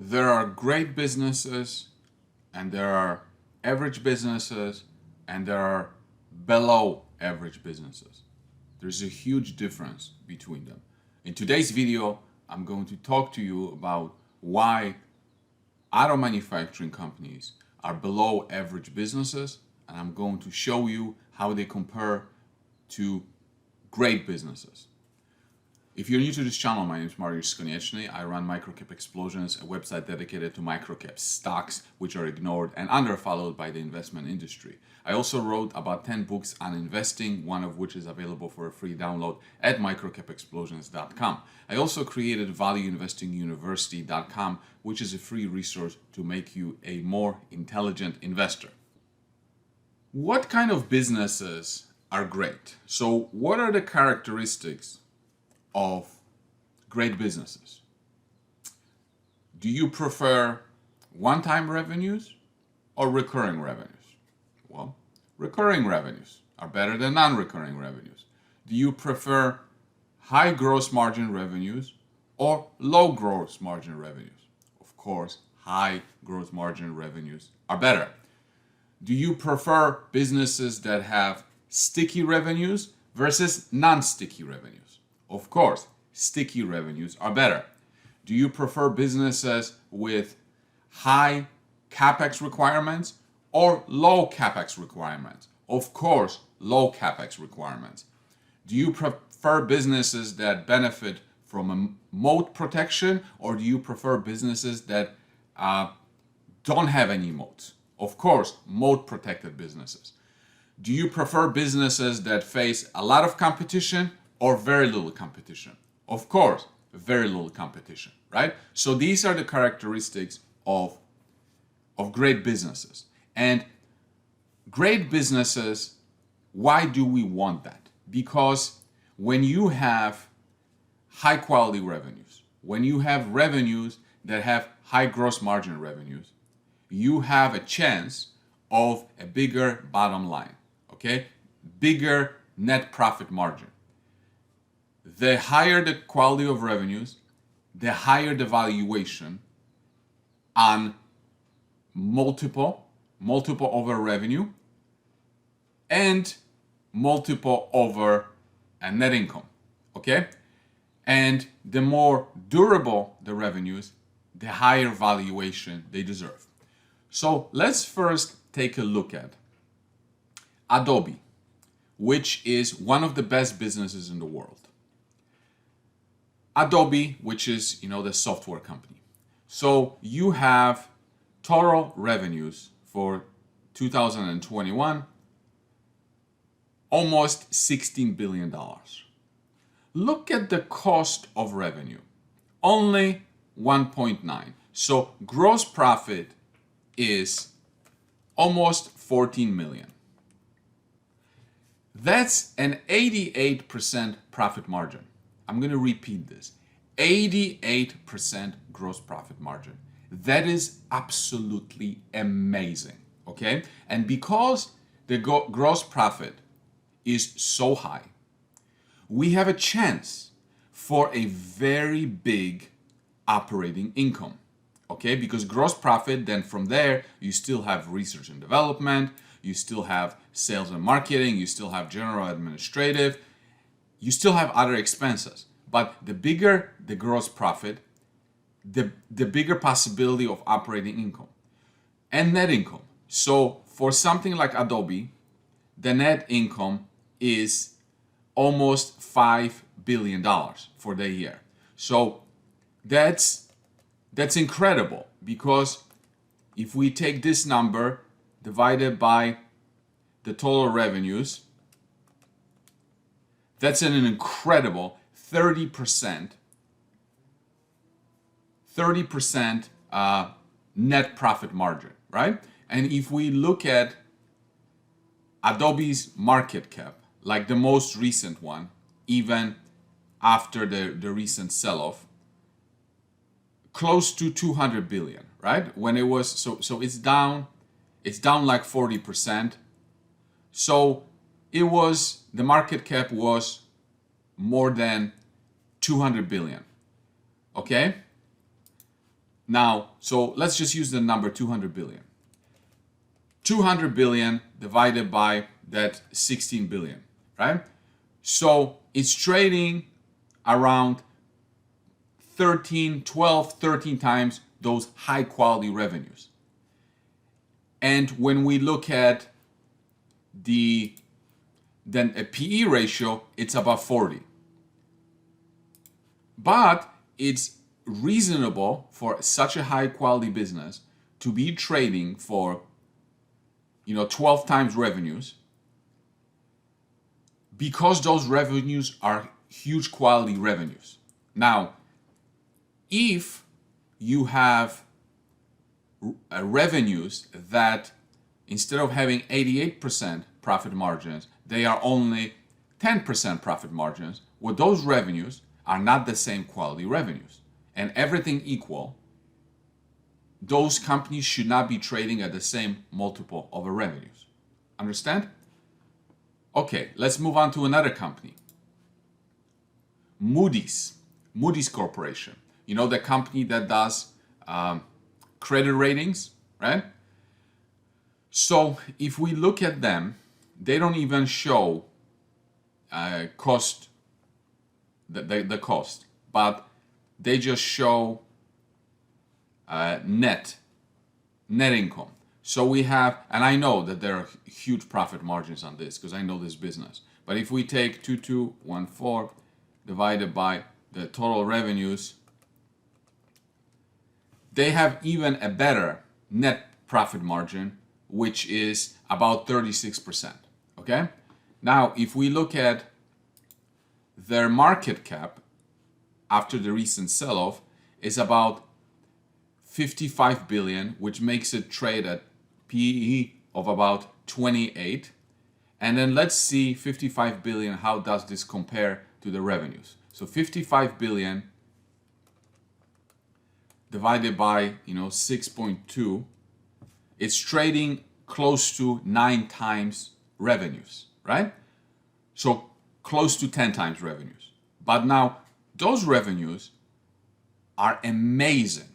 There are great businesses and there are average businesses and there are below average businesses. There's a huge difference between them. In today's video, I'm going to talk to you about why auto manufacturing companies are below average businesses, and I'm going to show you how they compare to great businesses. If you're new to this channel, my name is Mariusz Konieczny. I run Microcap Explosions, a website dedicated to microcap stocks which are ignored and underfollowed by the investment industry. I also wrote about 10 books on investing, one of which is available for a free download at microcapexplosions.com. I also created valueinvestinguniversity.com, which is a free resource to make you a more intelligent investor. What kind of businesses are great? So what are the characteristics of great businesses? Do you prefer one-time revenues or recurring revenues? Well, recurring revenues are better than non-recurring revenues. Do you prefer high gross margin revenues or low gross margin revenues? Of course, high gross margin revenues are better. Do you prefer businesses that have sticky revenues versus non-sticky revenues? Of course, sticky revenues are better. Do you prefer businesses with high Capex requirements or low Capex requirements? Of course, low Capex requirements. Do you prefer businesses that benefit from a moat protection, or do you prefer businesses that don't have any moats? Of course, moat protected businesses. Do you prefer businesses that face a lot of competition or very little competition? Of course, very little competition, right? So these are the characteristics of great businesses. And great businesses, why do we want that? Because when you have high quality revenues, when you have revenues that have high gross margin revenues, you have a chance of a bigger bottom line, okay? Bigger net profit margin. The higher the quality of revenues, the higher the valuation on multiple over revenue, and multiple over a net income, okay? And the more durable the revenues, the higher valuation they deserve. So let's first take a look at Adobe, which is one of the best businesses in the world. Adobe, which is, the software company. So you have total revenues for 2021, almost $16 billion. Look at the cost of revenue, only 1.9. So gross profit is almost 14 million. That's an 88% profit margin. I'm going to repeat this. 88% gross profit margin. That is absolutely amazing, okay? And because the gross profit is so high, we have a chance for a very big operating income, okay? Because gross profit, then from there, you still have research and development, you still have sales and marketing, you still have general administrative, you still have other expenses. But the bigger the gross profit, the bigger possibility of operating income and net income. So for something like Adobe, the net income is almost $5 billion for the year. So that's incredible, because if we take this number divided by the total revenues, that's an incredible 30% net profit margin, right? And if we look at Adobe's market cap, like the most recent one, even after the recent sell-off, close to 200 billion, right? When it was, so it's down like 40%. So it was, the market cap was more than 200 billion, okay? Now, so let's just use the number 200 billion. 200 billion divided by that 16 billion, right? So it's trading around 13 times those high quality revenues. And when we look at then a PE ratio, it's about 40. But it's reasonable for such a high quality business to be trading for 12 times revenues, because those revenues are huge quality revenues. Now, if you have revenues that instead of having 88% profit margins, they are only 10% profit margins, well, those revenues are not the same quality revenues. And everything equal, those companies should not be trading at the same multiple of the revenues. Understand? Okay, let's move on to another company. Moody's Corporation. You know, the company that does credit ratings, right? So if we look at them, they don't even show cost, the cost, but they just show net income. So we have, and I know that there are huge profit margins on this because I know this business. But if we take 2214 divided by the total revenues, they have even a better net profit margin, which is about 36%. Okay? Now, if we look at their market cap after the recent sell-off, is about 55 billion, which makes it trade at PE of about 28. And then let's see 55 billion, how does this compare to the revenues? So 55 billion divided by 6.2, it's trading close to 9 times revenues, right? So close to 10 times revenues. But now those revenues are amazing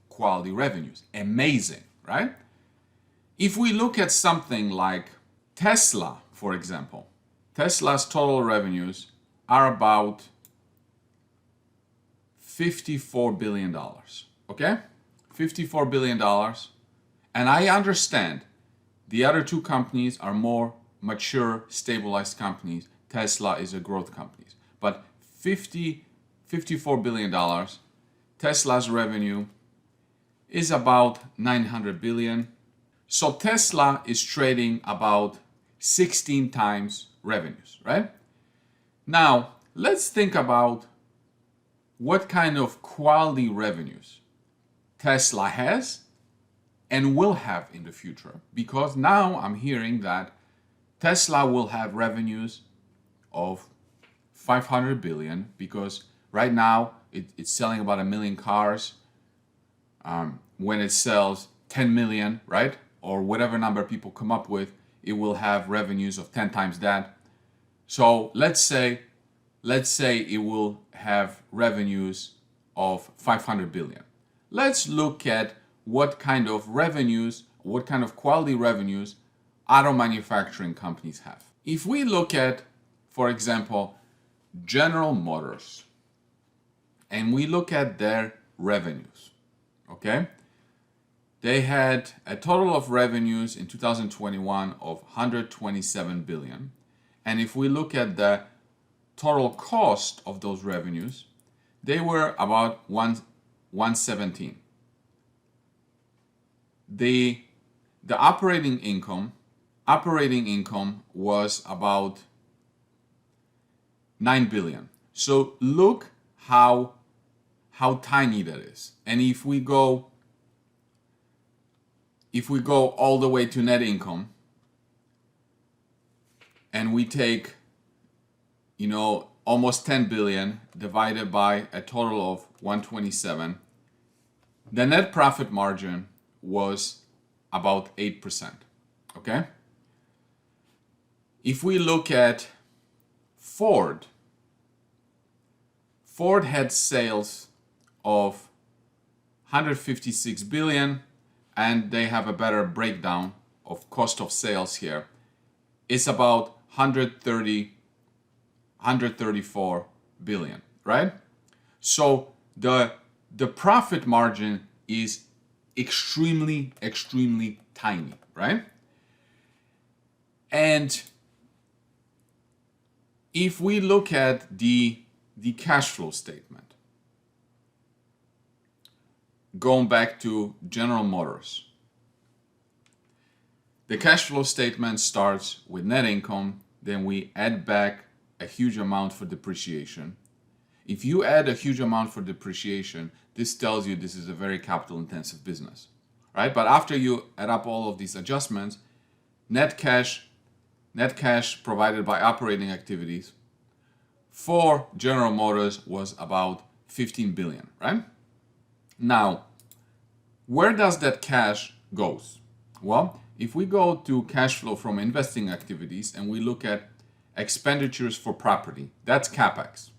quality revenues, amazing, right? If we look at something like Tesla, for example, Tesla's total revenues are about $54 billion, okay? $54 billion. And I understand the other two companies are more mature, stabilized companies. Tesla is a growth company. But $54 billion, Tesla's revenue is about 900 billion. So Tesla is trading about 16 times revenues, right? Now, let's think about what kind of quality revenues Tesla has and will have in the future. Because now I'm hearing that Tesla will have revenues of 500 billion, because right now it's selling about 1 million cars. When it sells 10 million, right? Or whatever number people come up with, it will have revenues of 10 times that. So let's say it will have revenues of 500 billion. Let's look at what kind of revenues, what kind of quality revenues auto manufacturing companies have. If we look at, for example, General Motors, and we look at their revenues, okay? They had a total of revenues in 2021 of 127 billion. And if we look at the total cost of those revenues, they were about 117. The operating income was about 9 billion. So look how tiny that is. And if we go all the way to net income, and we take almost 10 billion divided by a total of 127, the net profit margin was about 8%. Okay? If we look at Ford had sales of 156 billion, and they have a better breakdown of cost of sales here. It's about 134 billion, right? So the profit margin is extremely tiny, right? And if we look at the cash flow statement, going back to General Motors, the cash flow statement starts with net income, then we add back a huge amount for depreciation. If you add a huge amount for depreciation, this tells you this is a very capital intensive business, right? But after you add up all of these adjustments, net cash provided by operating activities for General Motors was about 15 billion, right? Now, where does that cash goes? Well, if we go to cash flow from investing activities and we look at expenditures for property, that's Capex,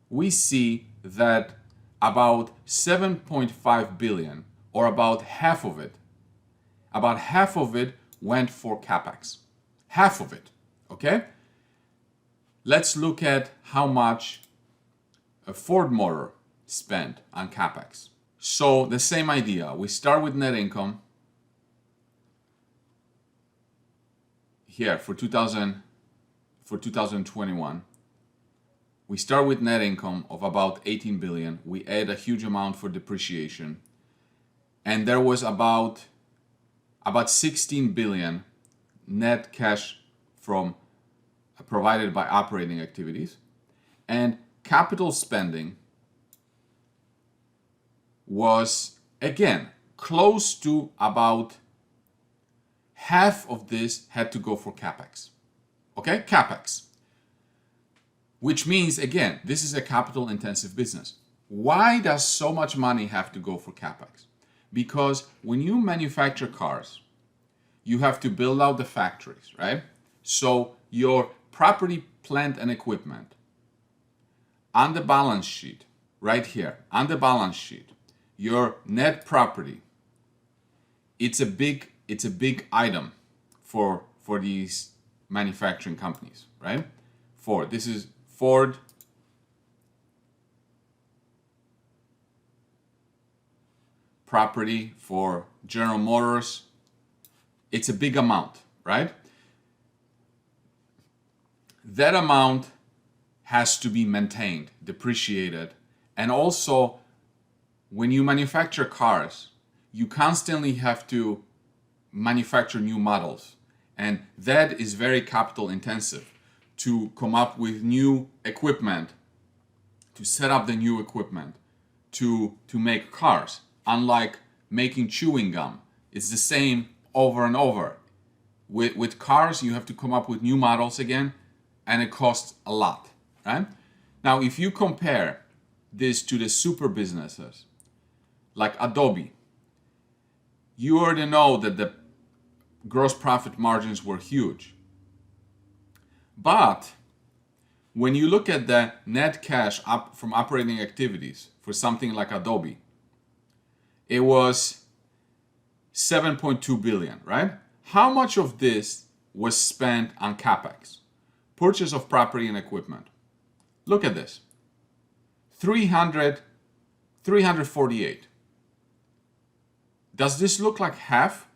we see that about 7.5 billion, or about half of it went for Capex. Half of it, okay? Let's look at how much a Ford Motor spent on Capex. So the same idea, we start with net income. Here for 2021, we start with net income of about 18 billion. We add a huge amount for depreciation, and there was about 16 billion net cash from provided by operating activities, and capital spending was again close to about half of this had to go for Capex. Okay, Capex. Which means, again, this is a capital intensive business. Why does so much money have to go for Capex? Because when you manufacture cars, you have to build out the factories, right? So your property, plant, and equipment on the balance sheet, right here, on the balance sheet, your net property, it's a big item for these manufacturing companies, right? This is Ford, property for General Motors. It's a big amount, right? That amount has to be maintained, depreciated, and also when you manufacture cars, you constantly have to manufacture new models, and that is very capital intensive to come up with new equipment, to set up the new equipment, to make cars. Unlike making chewing gum, it's the same over and over. With cars, you have to come up with new models again, and it costs a lot, right? Now, if you compare this to the super businesses like Adobe, you already know that the gross profit margins were huge. But when you look at the net cash up from operating activities for something like Adobe, it was 7.2 billion, right? How much of this was spent on Capex? Purchase of property and equipment. Look at this. 348. Does this look like half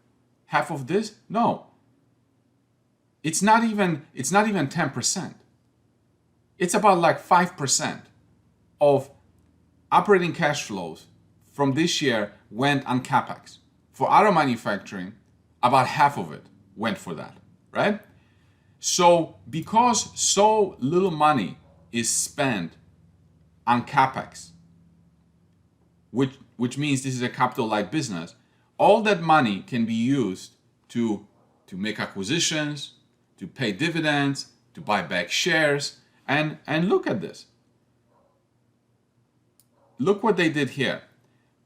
of this? No. It's not even 10%. It's about like 5% of operating cash flows from this year went on Capex. For auto manufacturing, about half of it went for that, right? So because so little money is spent on Capex, which means this is a capital light business, all that money can be used to make acquisitions, to pay dividends, to buy back shares, and look at this. Look what they did here.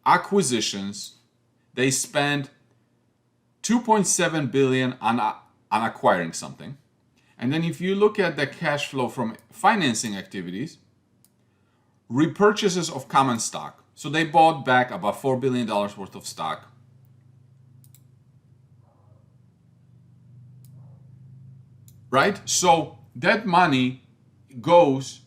Acquisitions, they spent 2.7 billion on acquiring something. And then if you look at the cash flow from financing activities, repurchases of common stock, So they bought back about $4 billion worth of stock. Right? So that money goes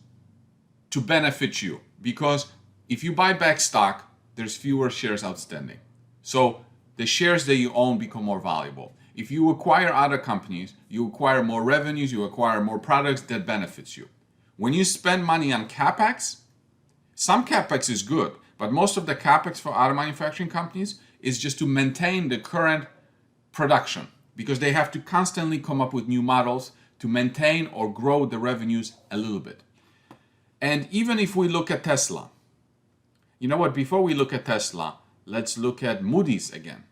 to benefit you, because if you buy back stock, there's fewer shares outstanding. So the shares that you own become more valuable. If you acquire other companies, you acquire more revenues, you acquire more products that benefits you. When you spend money on Capex, some Capex is good, but most of the Capex for auto manufacturing companies is just to maintain the current production, because they have to constantly come up with new models to maintain or grow the revenues a little bit. And even if we look at Tesla, you know what, before we look at Tesla, let's look at Moody's again.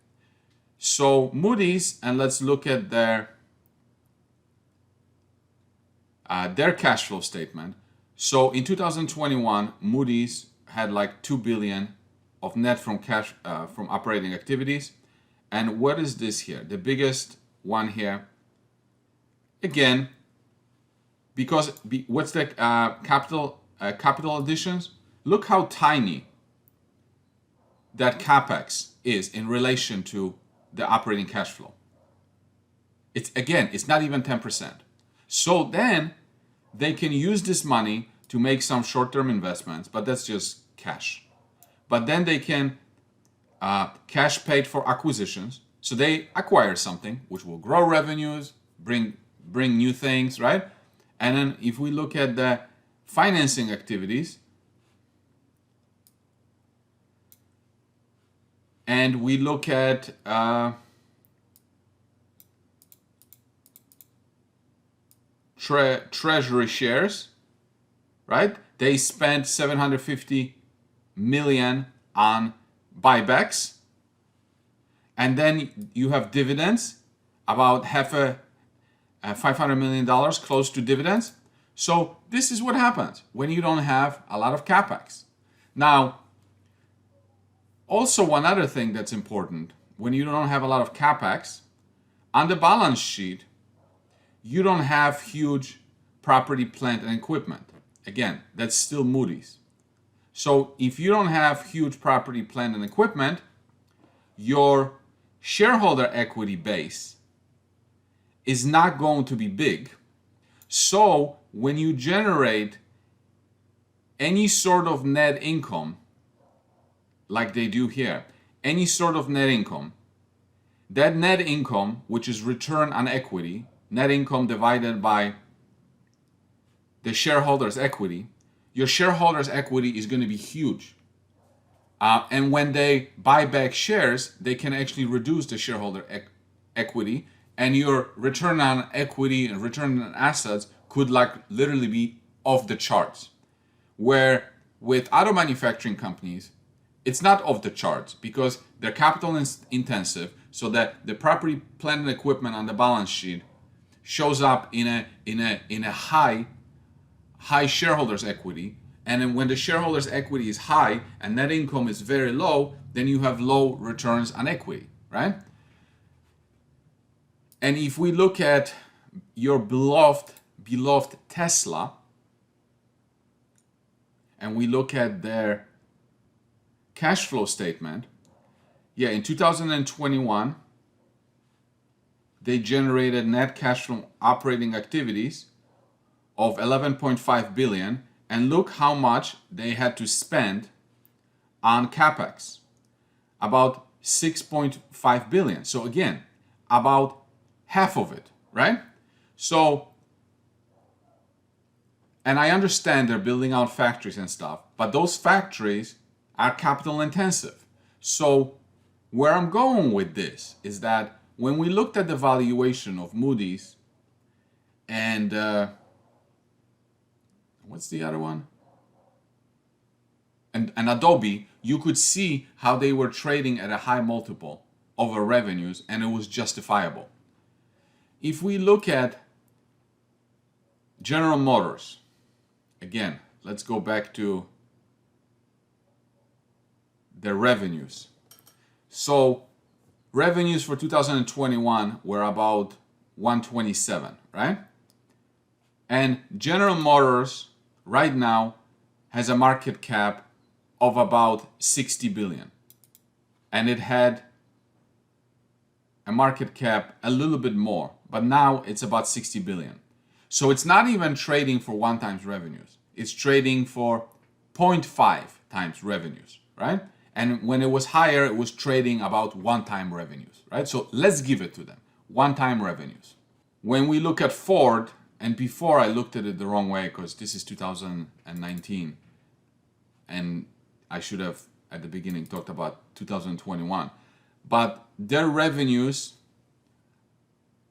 So Moody's, and let's look at their cash flow statement. So in 2021, Moody's had like $2 billion of net from cash from operating activities. And what is this here? The biggest one here. Again, because what's the capital additions? Look how tiny that Capex is in relation to the operating cash flow. It's not even 10%. So then they can use this money to make some short-term investments, but that's just cash. But then they can cash paid for acquisitions. So they acquire something which will grow revenues, bring new things, right? And then if we look at the financing activities, and we look at treasury shares, right? They spent $750 million on buybacks, and then you have dividends, about $500 million close to dividends. So this is what happens when you don't have a lot of Capex. Now, also one other thing that's important, when you don't have a lot of Capex, on the balance sheet, you don't have huge property, plant, and equipment. Again, that's still Moody's. So if you don't have huge property, plant, and equipment, your shareholder equity base is not going to be big. So when you generate any sort of net income, like they do here, any sort of net income, that net income, which is return on equity, net income divided by the shareholder's equity, your shareholder's equity is going to be huge. And when they buy back shares, they can actually reduce the shareholder equity, and your return on equity and return on assets could like literally be off the charts. Where with auto manufacturing companies, it's not off the charts because they're capital intensive, so that the property, plant, and equipment on the balance sheet shows up in a high shareholders equity. And then when the shareholders equity is high and net income is very low, then you have low returns on equity, right? And if we look at your beloved Tesla, and we look at their cash flow statement, yeah, in 2021, they generated net cash from operating activities of 11.5 billion, and look how much they had to spend on Capex, about 6.5 billion. So again, about half of it, right? So, and I understand they're building out factories and stuff, but those factories are capital intensive. So where I'm going with this is that when we looked at the valuation of Moody's and what's the other one? And Adobe, you could see how they were trading at a high multiple over revenues, and it was justifiable. If we look at General Motors, again, let's go back to their revenues. So revenues for 2021 were about 127, right? And General Motors right now has a market cap of about 60 billion. And it had a market cap a little bit more, but now it's about 60 billion. So it's not even trading for 1 times revenues. It's trading for 0.5 times revenues, right? And when it was higher, it was trading about 1 time revenues, right? So let's give it to them, 1 time revenues. When we look at Ford, and before I looked at it the wrong way because this is 2019, and I should have at the beginning talked about 2021, but their revenues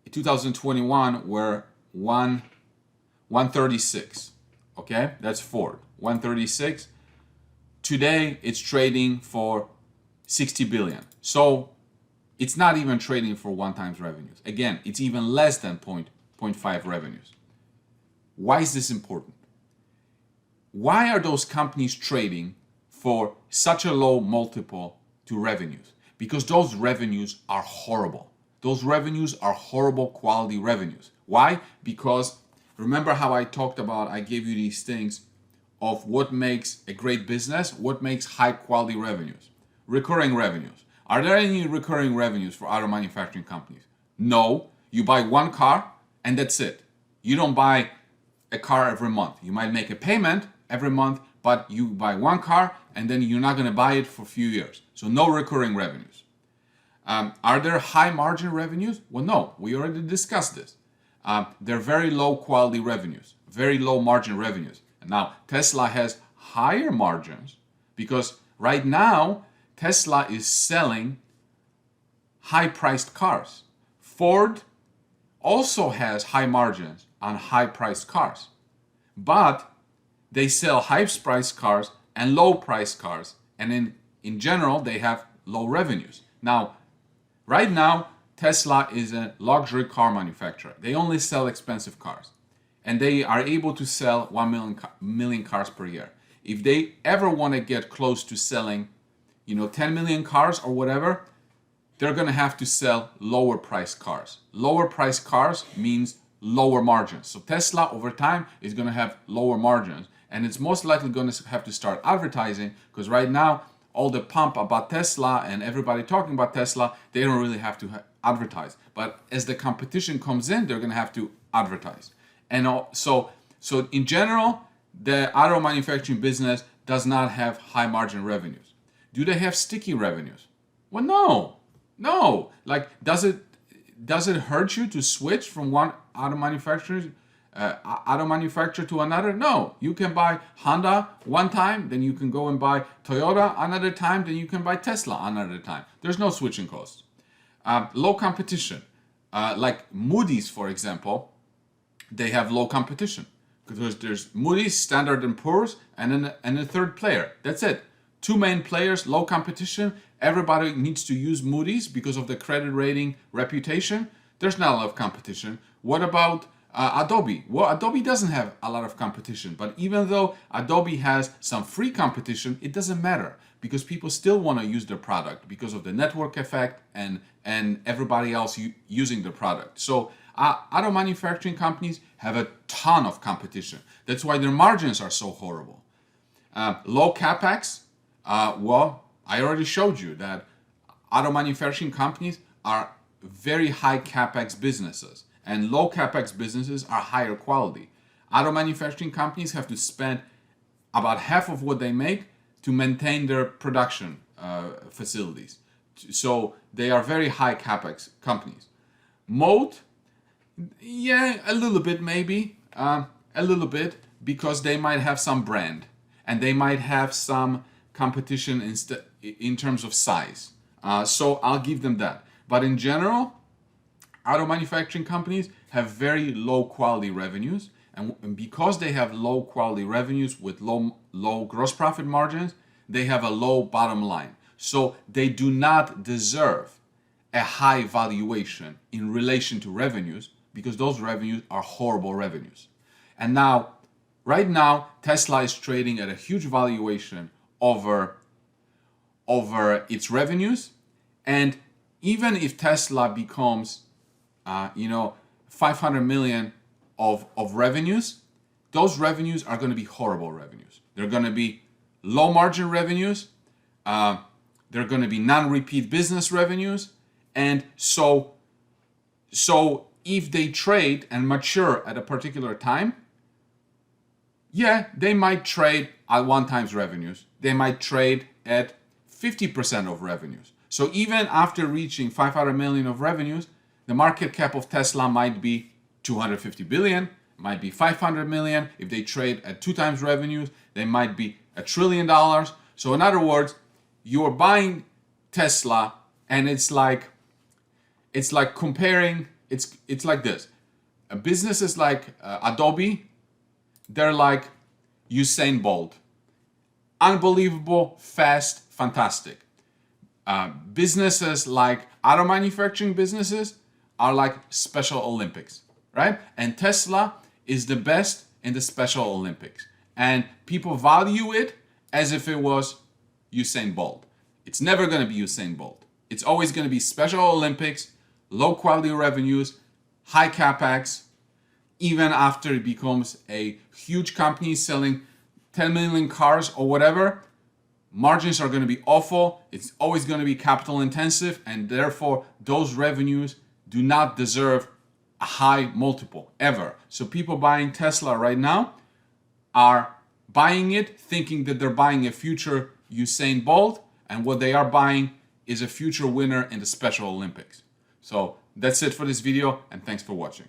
in 2021 were 136. Okay, that's Ford, 136. Today it's trading for 60 billion. So it's not even trading for 1 times revenues. Again, it's even less than 0.5 revenues. Why is this important? Why are those companies trading for such a low multiple to revenues? Because those revenues are horrible. Those revenues are horrible quality revenues. Why? Because remember how I talked about, I gave you these things of what makes a great business, what makes high quality revenues. Recurring revenues. Are there any recurring revenues for auto manufacturing companies? No. You buy 1 car and that's it. You don't buy a car every month. You might make a payment every month, but you buy 1 car and then you're not going to buy it for a few years. So no recurring revenues. Are there high margin revenues? Well, no, we already discussed this. They're very low quality revenues, very low margin revenues. And now Tesla has higher margins because right now Tesla is selling high priced cars. Ford also has high margins on high priced cars, but they sell high priced cars and low priced cars, and in general they have low revenues. Now, right now Tesla is a luxury car manufacturer. They only sell expensive cars, and they are able to sell 1 million cars per year. If they ever want to get close to selling 10 million cars or whatever, they're going to have to sell lower priced cars. Lower priced cars means lower margins. So Tesla over time is going to have lower margins, and it's most likely going to have to start advertising, because right now all the pump about Tesla and everybody talking about Tesla, they don't really have to advertise. But as the competition comes in, they're going to have to advertise. And so in general, the auto manufacturing business does not have high margin revenues. Do they have sticky revenues? Well, no. Like, does it hurt you to switch from one auto manufacturer to another? No. You can buy Honda 1 time, then you can go and buy Toyota another time, then you can buy Tesla another time. There's no switching costs. Low competition. Like Moody's, for example, they have low competition because there's Moody's, Standard & Poor's, and a third player. That's it. 2 main players, low competition. Everybody needs to use Moody's because of the credit rating reputation. There's not a lot of competition. What about Adobe? Well, Adobe doesn't have a lot of competition, but even though Adobe has some free competition, it doesn't matter because people still want to use their product because of the network effect and everybody else using the product. So auto manufacturing companies have a ton of competition. That's why their margins are so horrible. Low Capex. Well, I already showed you that auto manufacturing companies are very high Capex businesses, and low Capex businesses are higher quality. Auto manufacturing companies have to spend about half of what they make to maintain their production facilities. So they are very high Capex companies. Moat, yeah, a little bit maybe, a little bit, because they might have some brand and they might have some competition in terms of size. So I'll give them that. But in general, auto manufacturing companies have very low quality revenues. And because they have low quality revenues with low gross profit margins, they have a low bottom line. So they do not deserve a high valuation in relation to revenues because those revenues are horrible revenues. And now, right now, Tesla is trading at a huge valuation over its revenues. And even if Tesla becomes, 500 million of revenues, those revenues are going to be horrible revenues. They're going to be low margin revenues. They're going to be non-repeat business revenues. And so if they trade and mature at a particular time, yeah, they might trade at 1x revenues. They might trade at 50% of revenues. So even after reaching 500 million of revenues, the market cap of Tesla might be 250 billion, might be 500 million. If they trade at 2x revenues, they might be $1 trillion. So in other words, you're buying Tesla, and it's like comparing. It's like this. Businesses like Adobe, they're like Usain Bolt, unbelievable, fast, fantastic. Businesses like auto manufacturing businesses are like Special Olympics, right? And Tesla is the best in the Special Olympics, and people value it as if it was Usain Bolt. It's never going to be Usain Bolt. It's always going to be Special Olympics, low quality revenues, high capex. Even after it becomes a huge company selling 10 million cars or whatever, margins are going to be awful. It's always going to be capital intensive, and therefore those revenues do not deserve a high multiple ever. So people buying Tesla right now are buying it thinking that they're buying a future Usain Bolt, and what they are buying is a future winner in the Special Olympics. So that's it for this video, and thanks for watching.